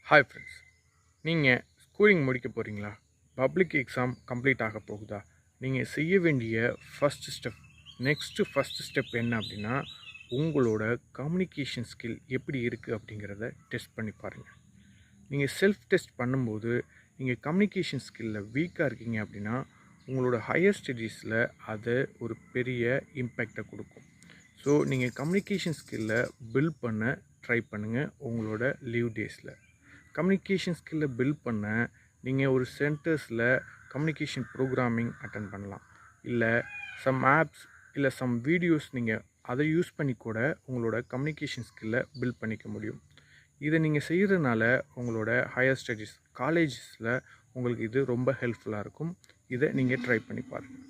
Hi friends, நீங்கள் schooling முடிக்க போகிறீங்களா? பப்ளிக் எக்ஸாம் கம்ப்ளீட் ஆக போகுதா? நீங்கள் செய்ய வேண்டிய ஃபஸ்ட்டு ஸ்டெப் என்ன அப்படின்னா, உங்களோட கம்யூனிகேஷன் ஸ்கில் எப்படி இருக்குது அப்படிங்கிறத டெஸ்ட் பண்ணி பாருங்கள். நீங்கள் செல்ஃப் டெஸ்ட் பண்ணும்போது நீங்கள் கம்யூனிகேஷன் ஸ்கில்லில் வீக்காக இருக்கீங்க அப்படின்னா, உங்களோட ஹையர் ஸ்டடீஸில் அது ஒரு பெரிய இம்பேக்டை கொடுக்கும். ஸோ நீங்கள் கம்யூனிகேஷன் ஸ்கில்லை பில்ட் பண்ண ட்ரை பண்ணுங்கள் உங்களோட லீவ் டேஸில். கம்யூனிகேஷன் ஸ்கில்லை பில்ட் பண்ண நீங்கள் ஒரு சென்டர்ஸில் கம்யூனிகேஷன் ப்ரோக்ராமிங் அட்டன் பண்ணலாம். இல்லை சம் ஆப்ஸ் இல்லை சம் வீடியோஸ் நீங்கள் அதை யூஸ் பண்ணி கூட உங்களோட கம்யூனிகேஷன் ஸ்கில்லை பில்ட் பண்ணிக்க முடியும். இதை நீங்கள் செய்கிறதுனால உங்களோட ஹையர் ஸ்டடீஸ் காலேஜஸில் உங்களுக்கு இது ரொம்ப ஹெல்ப்ஃபுல்லாக இருக்கும். இதை நீங்கள் ட்ரை பண்ணி பாருங்கள்.